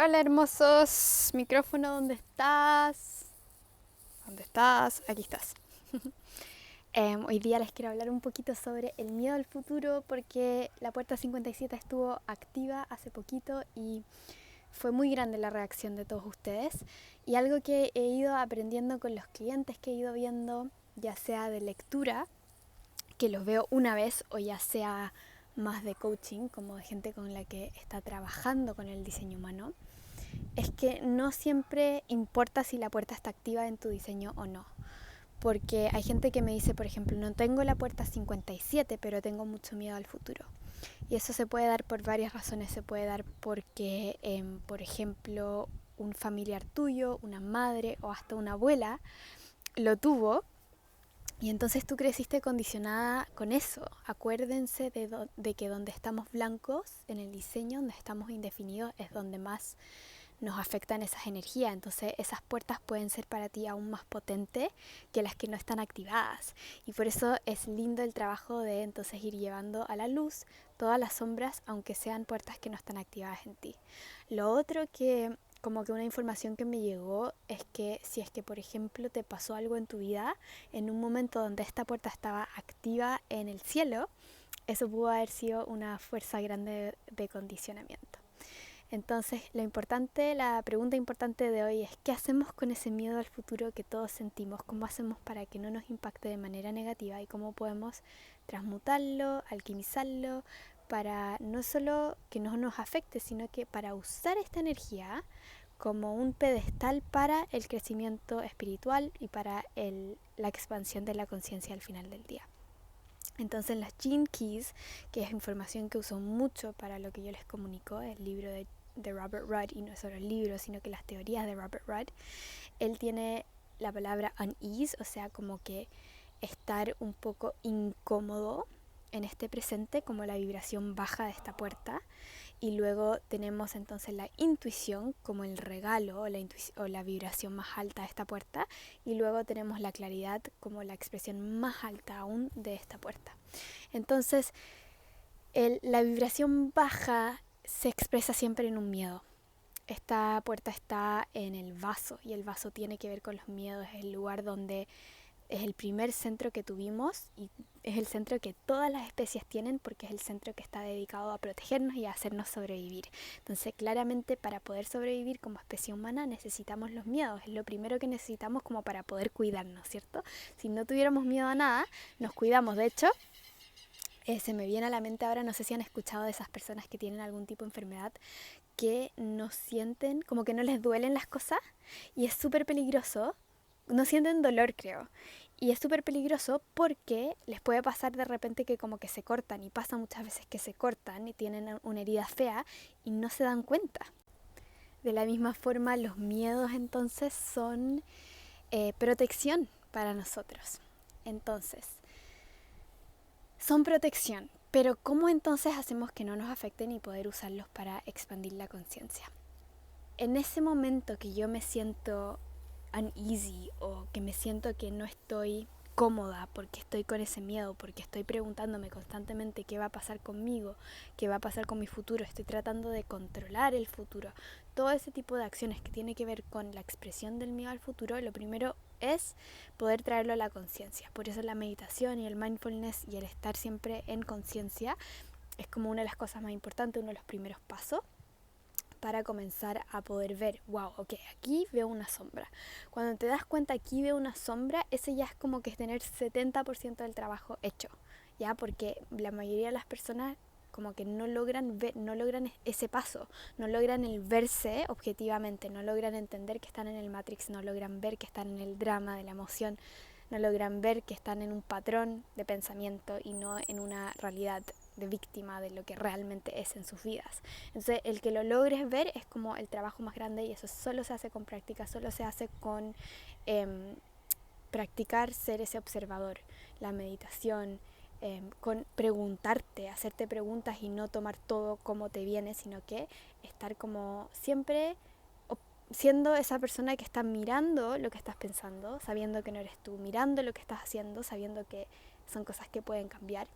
Hola hermosos, micrófono, ¿dónde estás? ¿Dónde estás? Aquí estás. Hoy día les quiero hablar un poquito sobre el miedo al futuro porque la puerta 57 estuvo activa hace poquito y fue muy grande la reacción de todos ustedes. Y algo que he ido aprendiendo con los clientes que he ido viendo, ya sea de lectura, que los veo una vez, o ya sea más de coaching, como de gente con la que está trabajando con el diseño humano, es que no siempre importa si la puerta está activa en tu diseño o no. Porque hay gente que me dice, por ejemplo, no tengo la puerta 57, pero tengo mucho miedo al futuro. Y eso se puede dar por varias razones. Se puede dar porque, por ejemplo, un familiar tuyo, una madre o hasta una abuela lo tuvo. Y entonces tú creciste condicionada con eso. Acuérdense de que donde estamos blancos en el diseño, donde estamos indefinidos, es donde más nos afectan esas energías. Entonces esas puertas pueden ser para ti aún más potentes que las que no están activadas. Y por eso es lindo el trabajo de entonces ir llevando a la luz todas las sombras, aunque sean puertas que no están activadas en ti. Lo otro que como que una información que me llegó es que si es que por ejemplo te pasó algo en tu vida en un momento donde esta puerta estaba activa en el cielo, eso pudo haber sido una fuerza grande de condicionamiento. Entonces, la pregunta importante de hoy es: ¿qué hacemos con ese miedo al futuro que todos sentimos? ¿Cómo hacemos para que no nos impacte de manera negativa? ¿Y cómo podemos transmutarlo, alquimizarlo, para no solo que no nos afecte, sino que para usar esta energía como un pedestal para el crecimiento espiritual y para la expansión de la conciencia al final del día? Entonces las Gene Keys, que es información que uso mucho para lo que yo les comunico, el libro de Robert Rudd, y no solo el libro, sino que las teorías de Robert Rudd, él tiene la palabra unease, o sea, como que estar un poco incómodo en este presente, como la vibración baja de esta puerta. Y luego tenemos entonces la intuición como el regalo o la vibración más alta de esta puerta. Y luego tenemos la claridad como la expresión más alta aún de esta puerta. Entonces, la vibración baja se expresa siempre en un miedo. Esta puerta está en el vaso y el vaso tiene que ver con los miedos. Es el lugar donde es el primer centro que tuvimos y es el centro que todas las especies tienen, porque es el centro que está dedicado a protegernos y a hacernos sobrevivir. Entonces, claramente, para poder sobrevivir como especie humana necesitamos los miedos. Es lo primero que necesitamos como para poder cuidarnos, ¿cierto? Si no tuviéramos miedo a nada, nos cuidamos. De hecho, se me viene a la mente ahora, no sé si han escuchado de esas personas que tienen algún tipo de enfermedad que no sienten, como que no les duelen las cosas, y es súper peligroso. No sienten dolor, creo. Y es súper peligroso porque les puede pasar de repente que como que se cortan, y pasa muchas veces que se cortan y tienen una herida fea y no se dan cuenta. De la misma forma, los miedos entonces son protección para nosotros. Entonces, son protección, pero ¿cómo entonces hacemos que no nos afecten y poder usarlos para expandir la conciencia? En ese momento que yo me siento uneasy o que me siento que no estoy cómoda porque estoy con ese miedo, porque estoy preguntándome constantemente qué va a pasar conmigo, qué va a pasar con mi futuro, estoy tratando de controlar el futuro, todo ese tipo de acciones que tiene que ver con la expresión del miedo al futuro, lo primero es poder traerlo a la conciencia. Por eso la meditación y el mindfulness y el estar siempre en conciencia es como una de las cosas más importantes, uno de los primeros pasos para comenzar a poder ver, wow, ok, aquí veo una sombra. Cuando te das cuenta aquí veo una sombra, ese ya es como que es tener 70% del trabajo hecho, ¿ya? Porque la mayoría de las personas como que no logran ver, no logran ese paso, no logran el verse objetivamente, no logran entender que están en el Matrix, no logran ver que están en el drama de la emoción, no logran ver que están en un patrón de pensamiento y no en una realidad de víctima de lo que realmente es en sus vidas. Entonces, el que lo logres ver es como el trabajo más grande, y eso solo se hace con práctica, solo se hace con practicar ser ese observador, la meditación, con preguntarte, hacerte preguntas y no tomar todo como te viene, sino que estar como siempre siendo esa persona que está mirando lo que estás pensando, sabiendo que no eres tú, mirando lo que estás haciendo, sabiendo que son cosas que pueden cambiar.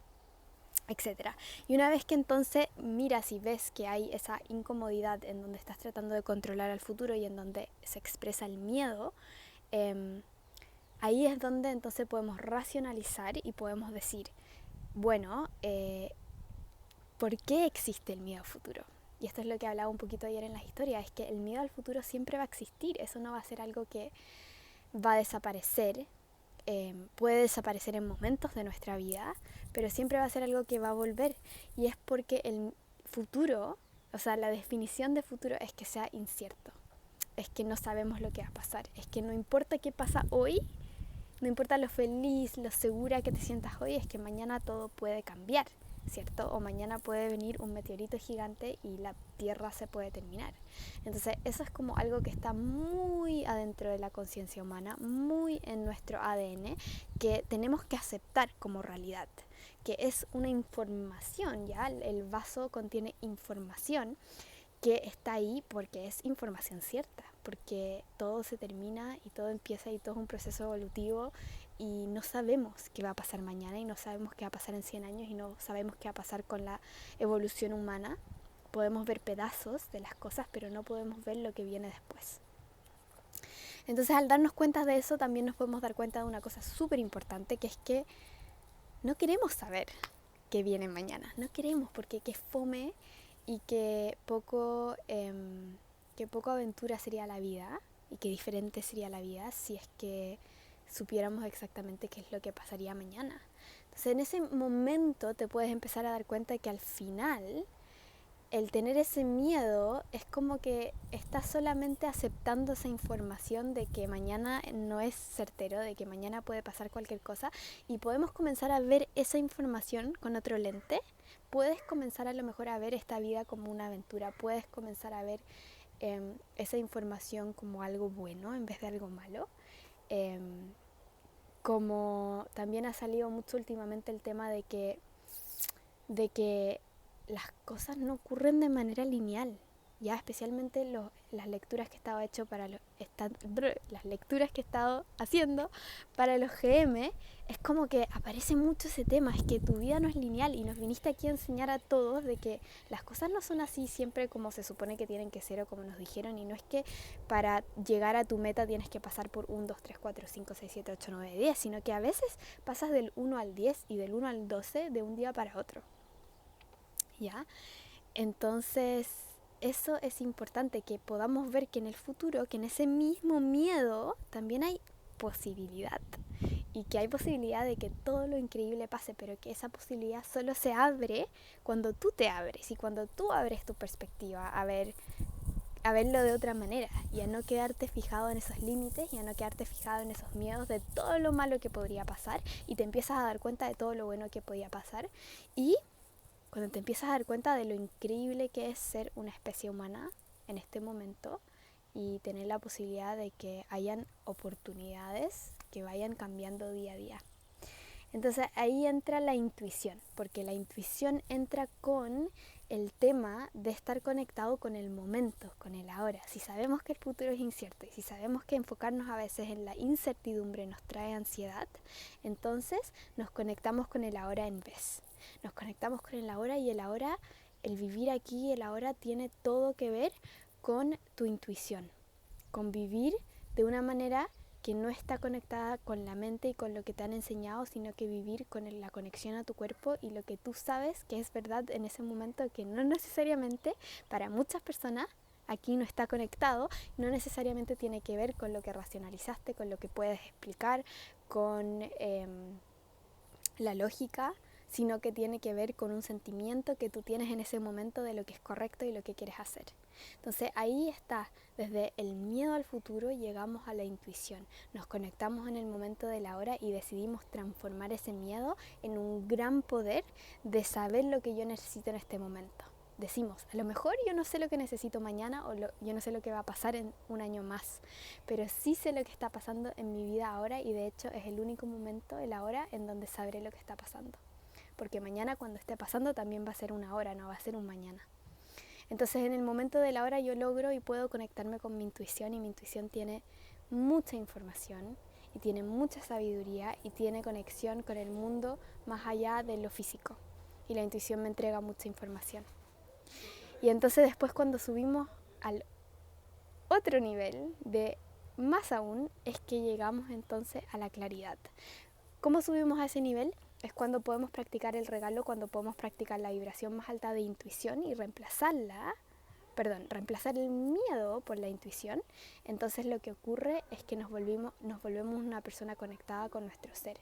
etcétera. Y una vez que entonces miras y ves que hay esa incomodidad en donde estás tratando de controlar al futuro y en donde se expresa el miedo, ahí es donde entonces podemos racionalizar y podemos decir, bueno, ¿por qué existe el miedo al futuro? Y esto es lo que hablaba un poquito ayer en las historias, es que el miedo al futuro siempre va a existir, eso no va a ser algo que va a desaparecer, puede desaparecer en momentos de nuestra vida, pero siempre va a ser algo que va a volver. Y es porque el futuro, o sea, la definición de futuro es que sea incierto, es que no sabemos lo que va a pasar, es que no importa qué pasa hoy, no importa lo feliz, lo segura que te sientas hoy, es que mañana todo puede cambiar, ¿cierto? O mañana puede venir un meteorito gigante y la Tierra se puede terminar. Entonces eso es como algo que está muy adentro de la conciencia humana, muy en nuestro ADN, que tenemos que aceptar como realidad, que es una información, ¿ya? El vaso contiene información que está ahí porque es información cierta, porque todo se termina y todo empieza y todo es un proceso evolutivo y no sabemos qué va a pasar mañana y no sabemos qué va a pasar en 100 años y no sabemos qué va a pasar con la evolución humana. Podemos ver pedazos de las cosas, pero no podemos ver lo que viene después. Entonces, al darnos cuenta de eso, también nos podemos dar cuenta de una cosa súper importante, que es que no queremos saber qué viene mañana. No queremos, porque qué fome y que poco aventura sería la vida y qué diferente sería la vida si es que supiéramos exactamente qué es lo que pasaría mañana. Entonces, en ese momento te puedes empezar a dar cuenta de que al final el tener ese miedo es como que estás solamente aceptando esa información de que mañana no es certero, de que mañana puede pasar cualquier cosa, y podemos comenzar a ver esa información con otro lente. Puedes comenzar a lo mejor a ver esta vida como una aventura, puedes comenzar a ver esa información como algo bueno en vez de algo malo. Como también ha salido mucho últimamente el tema de que las cosas no ocurren de manera lineal, ya especialmente las lecturas que he estado hecho para las lecturas que he estado haciendo para los GM, es como que aparece mucho ese tema, es que tu vida no es lineal y nos viniste aquí a enseñar a todos de que las cosas no son así siempre como se supone que tienen que ser o como nos dijeron, y no es que para llegar a tu meta tienes que pasar por 1, 2, 3, 4, 5, 6, 7, 8, 9, 10, sino que a veces pasas del 1 al 10 y del 1 al 12 de un día para otro. ¿Ya? Entonces, eso es importante, que podamos ver que en el futuro, que en ese mismo miedo también hay posibilidad, y que hay posibilidad de que todo lo increíble pase, pero que esa posibilidad solo se abre cuando tú te abres y cuando tú abres tu perspectiva a verlo de otra manera y a no quedarte fijado en esos límites y a no quedarte fijado en esos miedos de todo lo malo que podría pasar, y te empiezas a dar cuenta de todo lo bueno que podía pasar. Y cuando te empiezas a dar cuenta de lo increíble que es ser una especie humana en este momento y tener la posibilidad de que hayan oportunidades que vayan cambiando día a día. Entonces ahí entra la intuición, porque la intuición entra con el tema de estar conectado con el momento, con el ahora. Si sabemos que el futuro es incierto y si sabemos que enfocarnos a veces en la incertidumbre nos trae ansiedad, entonces nos conectamos con el ahora en vez. Nos conectamos con el ahora, y el ahora, el vivir aquí, el ahora tiene todo que ver con tu intuición, con vivir de una manera que no está conectada con la mente y con lo que te han enseñado, sino que vivir con la conexión a tu cuerpo y lo que tú sabes que es verdad en ese momento, que no necesariamente para muchas personas aquí no está conectado, no necesariamente tiene que ver con lo que racionalizaste, con lo que puedes explicar, con la lógica, sino que tiene que ver con un sentimiento que tú tienes en ese momento de lo que es correcto y lo que quieres hacer. Entonces ahí está, desde el miedo al futuro llegamos a la intuición, nos conectamos en el momento de la hora y decidimos transformar ese miedo en un gran poder de saber lo que yo necesito en este momento. Decimos, a lo mejor yo no sé lo que necesito mañana o yo no sé lo que va a pasar en un año más, pero sí sé lo que está pasando en mi vida ahora, y de hecho es el único momento, el ahora, en donde sabré lo que está pasando. Porque mañana cuando esté pasando también va a ser una hora, no va a ser un mañana. Entonces en el momento de la hora yo logro y puedo conectarme con mi intuición, y mi intuición tiene mucha información y tiene mucha sabiduría y tiene conexión con el mundo más allá de lo físico. y la intuición me entrega mucha información. Y entonces después cuando subimos al otro nivel de más aún es que llegamos entonces a la claridad. ¿Cómo subimos a ese nivel? Es cuando podemos practicar el regalo, cuando podemos practicar la vibración más alta de intuición y reemplazar el miedo por la intuición. Entonces lo que ocurre es que nos volvemos una persona conectada con nuestro ser.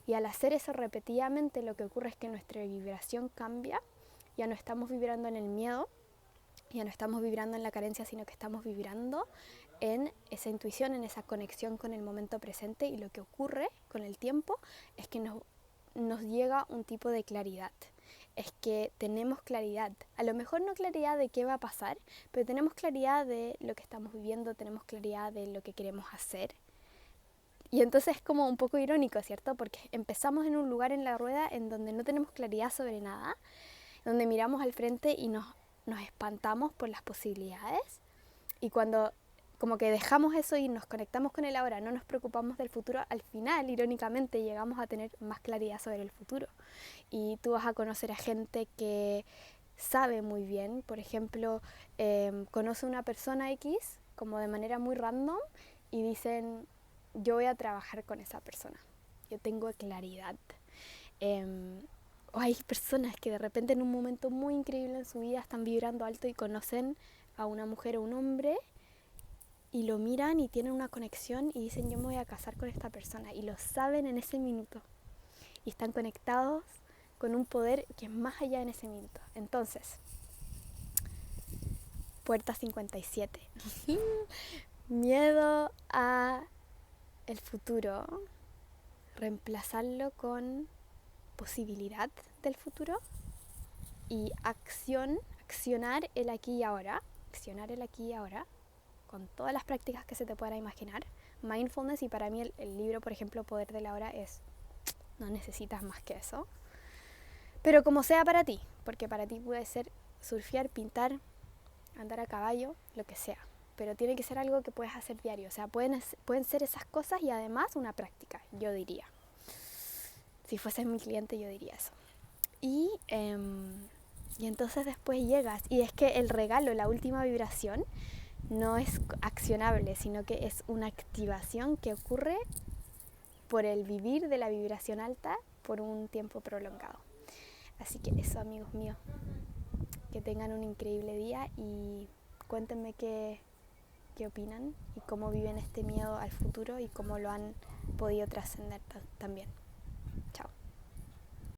Y al hacer eso repetidamente, lo que ocurre es que nuestra vibración cambia. Ya no estamos vibrando en el miedo, ya no estamos vibrando en la carencia, sino que estamos vibrando en esa intuición, en esa conexión con el momento presente. Y lo que ocurre con el tiempo es que nos llega un tipo de claridad. Es que tenemos claridad, a lo mejor no claridad de qué va a pasar, pero tenemos claridad de lo que estamos viviendo, tenemos claridad de lo que queremos hacer. Y entonces es como un poco irónico, ¿cierto? Porque empezamos en un lugar en la rueda en donde no tenemos claridad sobre nada, donde miramos al frente y nos espantamos por las posibilidades. Y cuando como que dejamos eso y nos conectamos con el ahora, no nos preocupamos del futuro, al final, irónicamente, llegamos a tener más claridad sobre el futuro. Y tú vas a conocer a gente que sabe muy bien, por ejemplo, conoce una persona X como de manera muy random y dicen, yo voy a trabajar con esa persona, yo tengo claridad. O hay personas que de repente en un momento muy increíble en su vida están vibrando alto y conocen a una mujer o un hombre y lo miran y tienen una conexión y dicen, yo me voy a casar con esta persona, y lo saben en ese minuto y están conectados con un poder que es más allá en ese minuto. Entonces, puerta 57. Miedo a el futuro, reemplazarlo con posibilidad del futuro y accionar el aquí y ahora, con todas las prácticas que se te puedan imaginar. Mindfulness, y para mí el libro, por ejemplo, Poder de la Hora, no necesitas más que eso. Pero como sea para ti, porque para ti puede ser surfear, pintar, andar a caballo, lo que sea. Pero tiene que ser algo que puedes hacer diario. O sea, pueden ser esas cosas y además una práctica, yo diría. Si fueses mi cliente, yo diría eso. Y entonces después llegas, y es que el regalo, la última vibración, no es accionable, sino que es una activación que ocurre por el vivir de la vibración alta por un tiempo prolongado. Así que eso, amigos míos, que tengan un increíble día y cuéntenme qué opinan y cómo viven este miedo al futuro y cómo lo han podido trascender también.